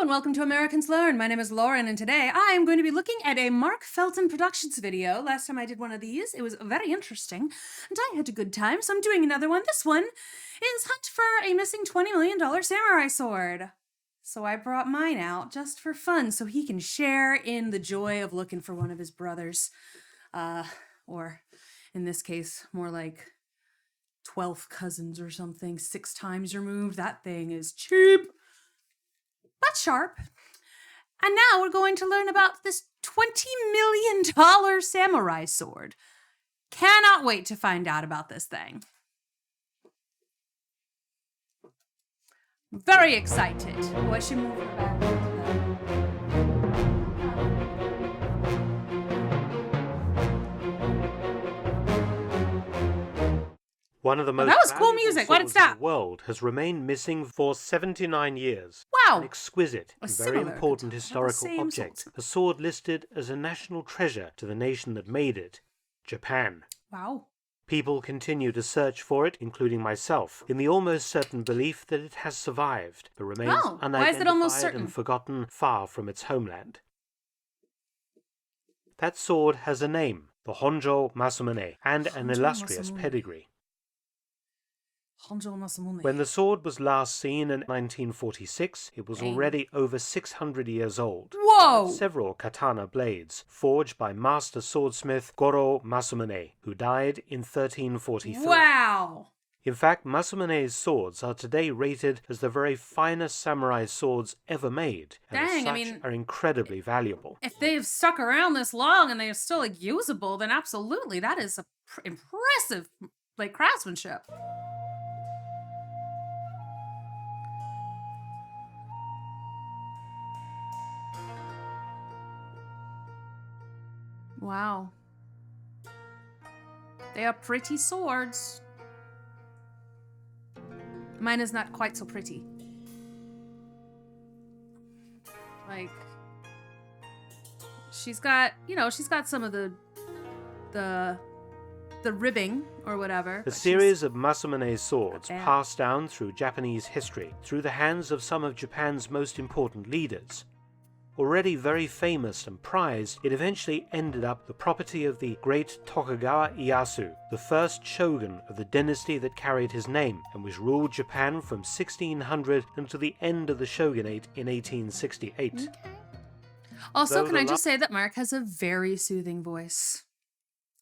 and welcome to Americans Learn. My name is Lauren, and today I am going to be looking at a Mark Felton Productions video. Last time I did one of these, it was very interesting, and I had a good time, so I'm doing another one. This one is Hunt for a Missing $20 Million Samurai Sword. So I brought mine out just for fun, so he can share in the joy of looking for one of his brothers. Or, in this case, more like 12th cousins or something, 6 times removed. That thing is cheap, but sharp. And now we're going to learn about this $20 million samurai sword. Cannot wait to find out about this thing. Very excited. Oh, I should move her back. One of the most that was cool music. Why did it stop? in the world has remained missing for 79 years. Wow. An exquisite and very important historical object. A sword listed as a national treasure to the nation that made it, Japan. Wow. People continue to search for it, including myself, in the almost certain belief that it has survived, but remains unidentified and forgotten far from its homeland. That sword has a name, the Honjo Masamune, and an illustrious pedigree. When the sword was last seen in 1946, it was already over 600 years old. Whoa! Several katana blades, forged by master swordsmith Goro Masamune, who died in 1343. Wow! In fact, Masamune's swords are today rated as the very finest samurai swords ever made, and as such are incredibly valuable. If they've stuck around this long and they are still usable, then absolutely, that is impressive, craftsmanship. Wow. They are pretty swords. Mine is not quite so pretty. She's got some of the ribbing or whatever. The series of Masamune swords passed down through Japanese history, through the hands of some of Japan's most important leaders. Already very famous and prized, it eventually ended up the property of the great Tokugawa Ieyasu, the first shogun of the dynasty that carried his name, and which ruled Japan from 1600 until the end of the shogunate in 1868. Okay. Also, can I just say that Mark has a very soothing voice.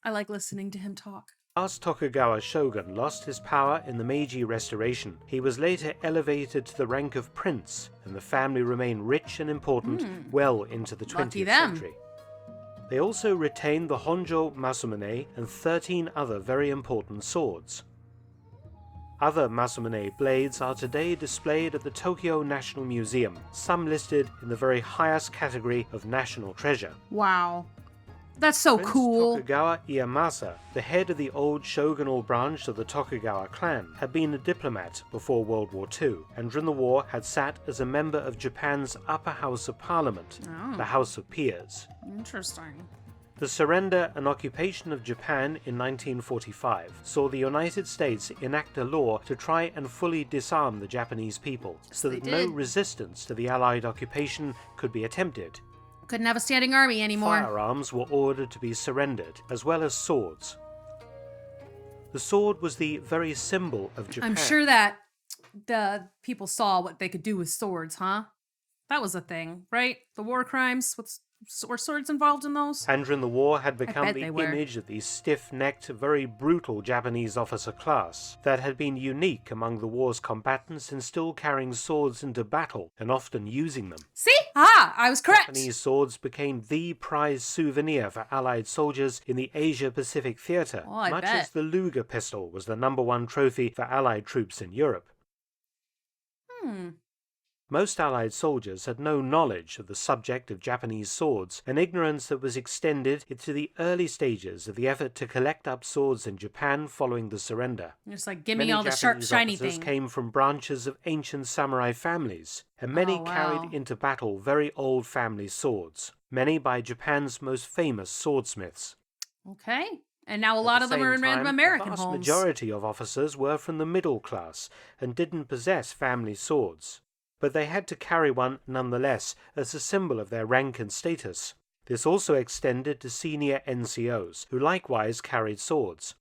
I like listening to him talk. Last Tokugawa shogun lost his power in the Meiji Restoration. He was later elevated to the rank of prince, and the family remained rich and important well into the 20th century. They also retained the Honjo Masamune and 13 other very important swords. Other Masamune blades are today displayed at the Tokyo National Museum, some listed in the very highest category of national treasure. Wow. That's so cool. Tokugawa Ieyasu, the head of the old shogunal branch of the Tokugawa clan, had been a diplomat before World War II, and during the war had sat as a member of Japan's upper house of parliament, the House of Peers. Interesting. The surrender and occupation of Japan in 1945 saw the United States enact a law to try and fully disarm the Japanese people, so that no resistance to the Allied occupation could be attempted. Couldn't have a standing army anymore. Firearms were ordered to be surrendered, as well as swords. The sword was the very symbol of Japan. I'm sure that the people saw what they could do with swords, huh? That was a thing, right? The war crimes, were swords involved in those? And during the war had become the image of the stiff-necked, very brutal Japanese officer class that had been unique among the war's combatants in still carrying swords into battle and often using them. See? I was correct. Japanese swords became the prized souvenir for Allied soldiers in the Asia-Pacific theatre, much as the Luger pistol was the #1 trophy for Allied troops in Europe. Most Allied soldiers had no knowledge of the subject of Japanese swords, an ignorance that was extended into the early stages of the effort to collect up swords in Japan following the surrender. Just give me all the sharp, shiny things. Many Japanese officers came from branches of ancient samurai families, and many carried into battle very old family swords, many by Japan's most famous swordsmiths. Okay. And now a lot of them are in random American homes. The vast majority of officers were from the middle class and didn't possess family swords. but they had to carry one nonetheless as a symbol of their rank and status. This also extended to senior NCOs, who likewise carried swords.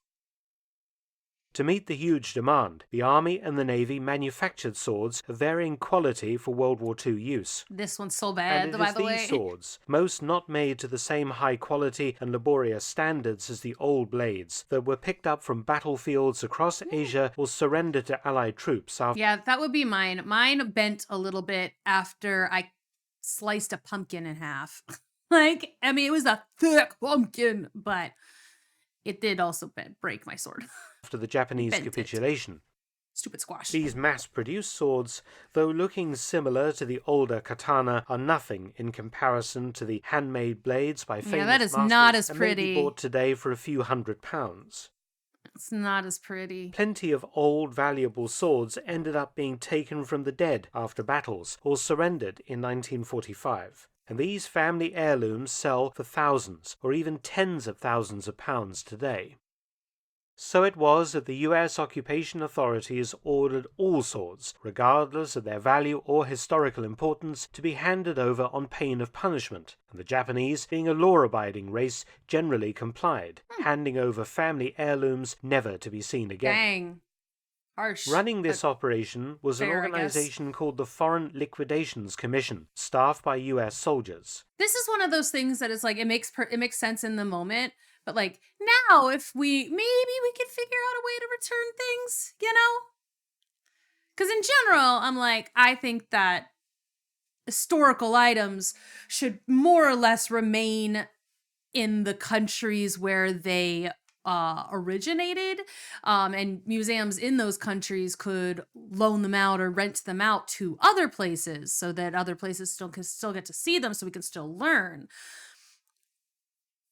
To meet the huge demand, the Army and the Navy manufactured swords of varying quality for World War II use. This one's so And bad, it by is the these way. swords, most not made to the same high quality and laborious standards as the old blades, that were picked up from battlefields across Asia or surrendered to Allied troops after. Yeah, that would be mine. Mine bent a little bit after I sliced a pumpkin in half. Like, I mean, it was a thick pumpkin, but it did also break my sword. After the Japanese Bent it. capitulation. Stupid squash. These mass-produced swords, though looking similar to the older katana, are nothing in comparison to the handmade blades by famous that is masters not as and may pretty. be bought today for a few £100s. It's not as pretty. Plenty of old, valuable swords ended up being taken from the dead after battles or surrendered in 1945. And these family heirlooms sell for thousands or even tens of thousands of pounds today. So it was that the US occupation authorities ordered all swords, regardless of their value or historical importance, to be handed over on pain of punishment, and the Japanese, being a law-abiding race, generally complied, handing over family heirlooms never to be seen again. Dang. Harsh. Running this operation was an fair, I guess. organization called the Foreign Liquidations Commission, staffed by US soldiers. This is one of those things that is like, it makes sense in the moment, but like now, if maybe we could figure out a way to return things, you know? Because in general, I'm like, I think that historical items should more or less remain in the countries where they originated, and museums in those countries could loan them out or rent them out to other places so that other places still get to see them, so we can still learn.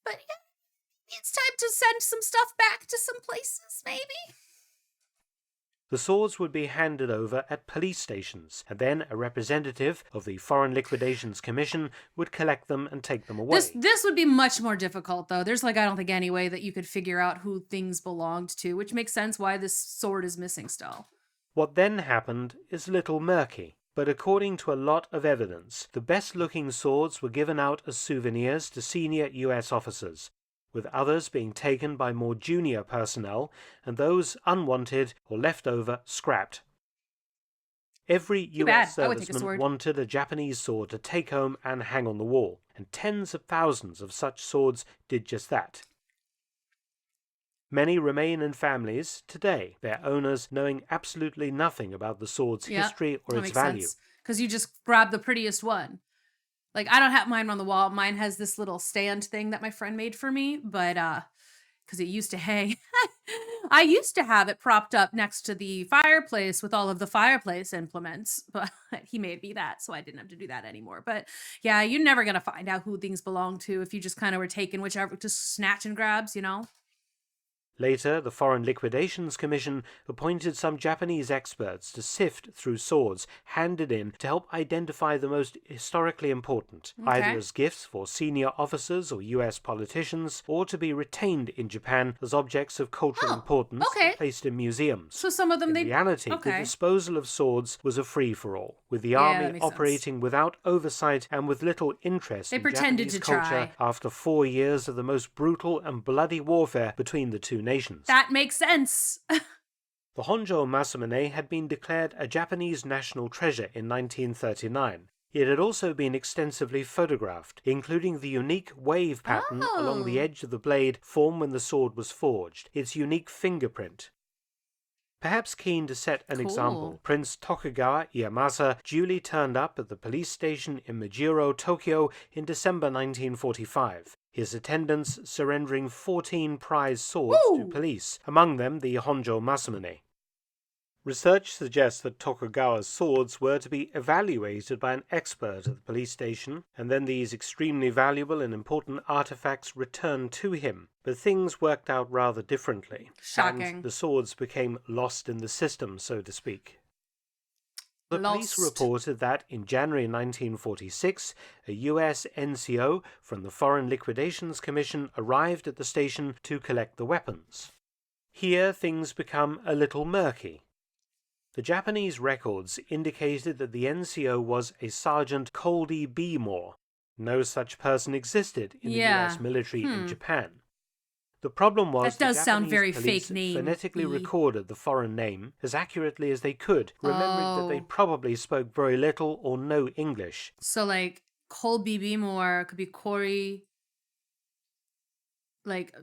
But yeah, it's time to send some stuff back to some places, maybe. The swords would be handed over at police stations, and then a representative of the Foreign Liquidations Commission would collect them and take them away. This would be much more difficult, though. There's I don't think any way that you could figure out who things belonged to, which makes sense why this sword is missing still. What then happened is a little murky, but according to a lot of evidence, the best-looking swords were given out as souvenirs to senior US officers, with others being taken by more junior personnel, and those unwanted or left over scrapped. Every US serviceman wanted a Japanese sword to take home and hang on the wall, and tens of thousands of such swords did just that. Many remain in families today, their owners knowing absolutely nothing about the sword's history or its value. Because you just grab the prettiest one. Like, I don't have mine on the wall. Mine has this little stand thing that my friend made for me, but because it used to hang. I used to have it propped up next to the fireplace with all of the fireplace implements, but he made me that, so I didn't have to do that anymore. But yeah, you're never going to find out who things belong to if you just kind of were taking whichever, just snatch and grabs, you know? Later, the Foreign Liquidations Commission appointed some Japanese experts to sift through swords handed in to help identify the most historically important, either as gifts for senior officers or US politicians, or to be retained in Japan as objects of cultural importance and placed in museums. So some of them, in reality, the disposal of swords was a free-for-all, with the army operating without oversight and with little interest in Japanese culture after 4 years of the most brutal and bloody warfare between the two nations. That makes sense. The Honjo Masamune had been declared a Japanese national treasure in 1939. It had also been extensively photographed, including the unique wave pattern along the edge of the blade formed when the sword was forged, its unique fingerprint. Perhaps keen to set an example, Prince Tokugawa Ieyasu duly turned up at the police station in Majuro, Tokyo in December 1945. His attendants surrendering 14 prize swords to police, among them the Honjo Masamune. Research suggests that Tokugawa's swords were to be evaluated by an expert at the police station, and then these extremely valuable and important artifacts returned to him. But things worked out rather differently. Shocking. And the swords became lost in the system, so to speak. The police reported that in January 1946, a US NCO from the Foreign Liquidations Commission arrived at the station to collect the weapons. Here things become a little murky. The Japanese records indicated that the NCO was a Sergeant Coldy B. Moore. No such person existed in the US military in Japan. The problem was that does the sound Japanese very police fake name. phonetically recorded the foreign name as accurately as they could, remembering that they probably spoke very little or no English. So, like, Colby B. Moore could be Corey, like,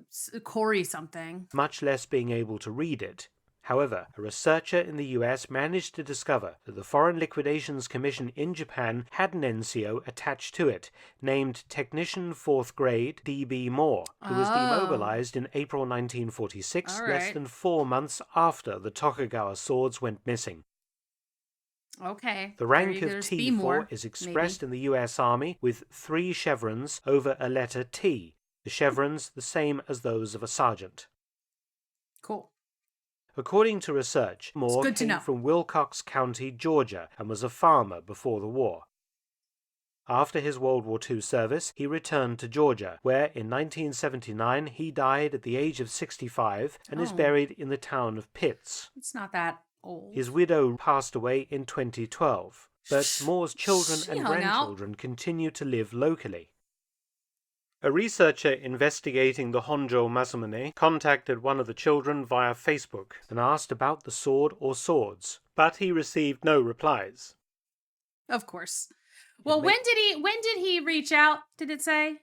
Corey something. Much less being able to read it. However, a researcher in the US managed to discover that the Foreign Liquidations Commission in Japan had an NCO attached to it, named Technician 4th Grade D.B. Moore, who was demobilized in April 1946, less than 4 months after the Tokugawa swords went missing. Okay. The rank of T4 is expressed in the US Army with 3 chevrons over a letter T, the chevrons the same as those of a sergeant. Cool. According to research, Moore came from Wilcox County, Georgia, and was a farmer before the war. After his World War II service, he returned to Georgia, where in 1979 he died at the age of 65 and is buried in the town of Pitts. It's not that old. His widow passed away in 2012, but Moore's children and grandchildren continue to live locally. A researcher investigating the Honjo Masamune contacted one of the children via Facebook and asked about the sword or swords, but he received no replies. Of course. Well, when did he reach out, did it say?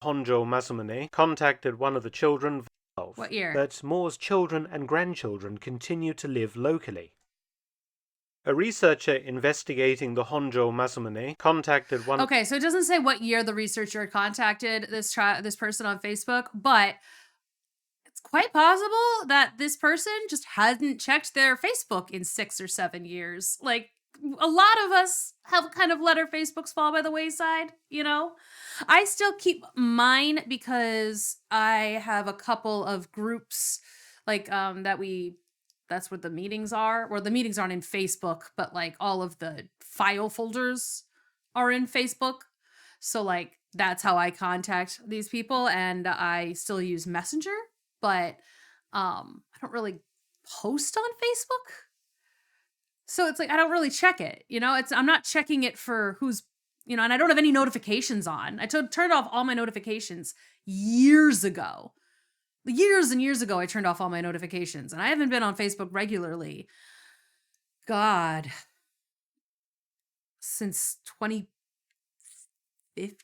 Honjo Masamune contacted one of the children via what year? But Moore's children and grandchildren continue to live locally. A researcher investigating the Honjo Masamune contacted one... Okay, so it doesn't say what year the researcher contacted this person on Facebook, but it's quite possible that this person just hadn't checked their Facebook in 6 or 7 years. Like, a lot of us have kind of let our Facebooks fall by the wayside, you know? I still keep mine because I have a couple of groups, like, that's where the meetings are, or the meetings aren't in Facebook, but like all of the file folders are in Facebook. So like that's how I contact these people, and I still use Messenger, but I don't really post on Facebook. So it's like I don't really check it, you know? I'm not checking it for who's, you know, and I don't have any notifications on. I turned off all my notifications years ago. Years and years ago, I turned off all my notifications, and I haven't been on Facebook regularly. God. Since 2015?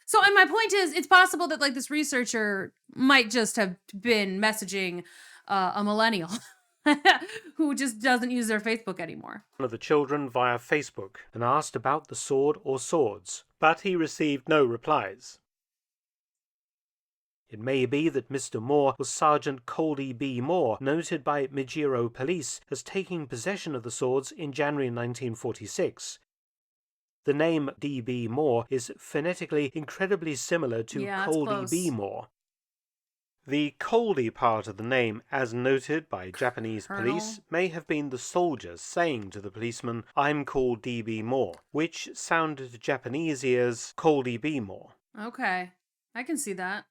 So, and my point is, it's possible that, like, this researcher might just have been messaging a millennial who just doesn't use their Facebook anymore. One of the children via Facebook and asked about the sword or swords, but he received no replies. It may be that Mr. Moore was Sergeant Coldy B. Moore, noted by Mijiro police as taking possession of the swords in January 1946. The name D.B. Moore is phonetically incredibly similar to Coldy B. Moore. The Coldy part of the name, as noted by Japanese police, may have been the soldiers saying to the policeman, "I'm called D.B. Moore," which sounded to Japanese ears Coldy B. Moore. Okay, I can see that.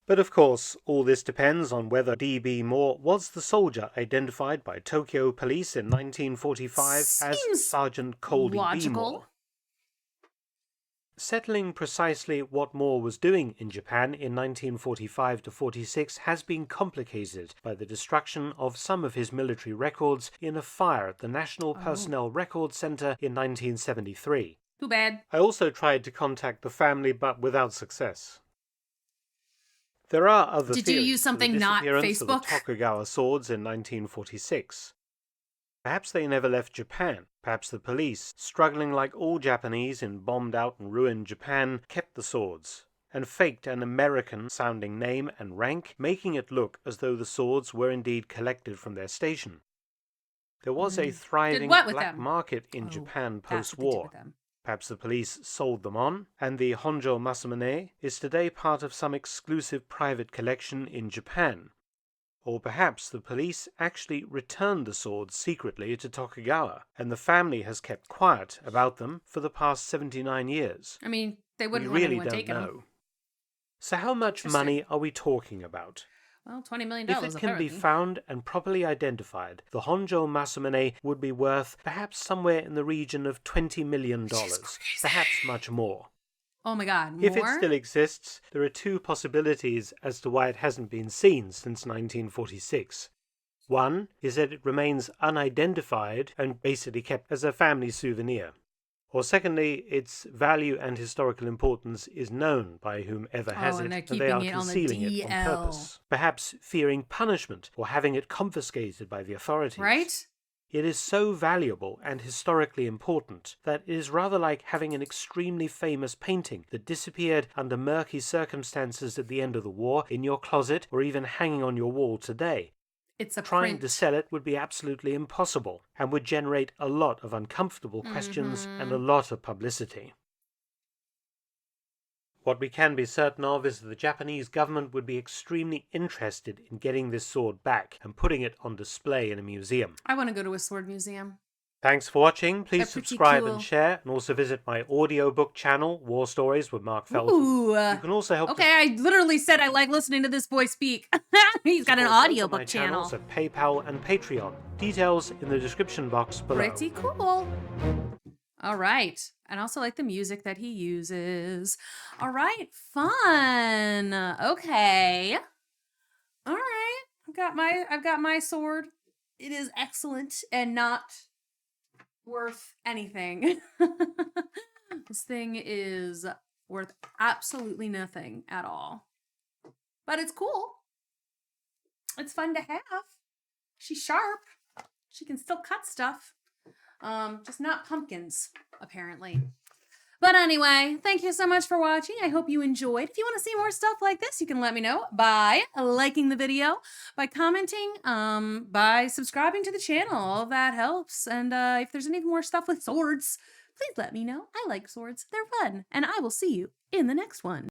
But of course, all this depends on whether D.B. Moore was the soldier identified by Tokyo police in 1945 as Sergeant Coldy B. Moore. Settling precisely what Moore was doing in Japan in 1945-46 has been complicated by the destruction of some of his military records in a fire at the National Personnel Records Center in 1973. Too bad. I also tried to contact the family, but without success. There are other theories. Did you use something not Facebook? Facebook? Of the Tokugawa swords in 1946. Perhaps they never left Japan. Perhaps the police, struggling like all Japanese in bombed-out and ruined Japan, kept the swords and faked an American-sounding name and rank, making it look as though the swords were indeed collected from their station. There was a thriving black market in Japan post-war. Perhaps the police sold them on, and the Honjo Masamune is today part of some exclusive private collection in Japan. Or perhaps the police actually returned the swords secretly to Tokugawa, and the family has kept quiet about them for the past 79 years. I mean, they wouldn't want anyone taking them. So how much money are we talking about? Well, $20 million, If it can be apparently. found and properly identified, the Honjo Masamune would be worth perhaps somewhere in the region of $20 million, perhaps much more. Oh my god, If it more? still exists, there are two possibilities as to why it hasn't been seen since 1946. One is that it remains unidentified and basically kept as a family souvenir. Or secondly, its value and historical importance is known by whomever has and it, they're and they are keeping it on the concealing it on DL. purpose, perhaps fearing punishment or having it confiscated by the authorities. Right? It is so valuable and historically important that it is rather like having an extremely famous painting that disappeared under murky circumstances at the end of the war in your closet or even hanging on your wall today. It's a Trying print. to sell it would be absolutely impossible and would generate a lot of uncomfortable questions and a lot of publicity. What we can be certain of is that the Japanese government would be extremely interested in getting this sword back and putting it on display in a museum. I want to go to a sword museum. Thanks for watching. Please They're pretty subscribe cool. and share, and also visit my audiobook channel, War Stories with Mark Felton. Ooh. You can also help. Okay, I literally said I like listening to this boy speak. He's got an support both of audiobook my channel. channels at PayPal and Patreon. Details in the description box below. Pretty cool. All right. And I also like the music that he uses. All right, fun. Okay. All right. I've got my sword. It is excellent and not worth anything. This thing is worth absolutely nothing at all. But it's cool. It's fun to have. She's sharp. She can still cut stuff. Just not pumpkins, apparently. But anyway, thank you so much for watching. I hope you enjoyed. If you want to see more stuff like this, you can let me know by liking the video, by commenting, by subscribing to the channel. All of that helps. And if there's any more stuff with swords, please let me know. I like swords. They're fun. And I will see you in the next one.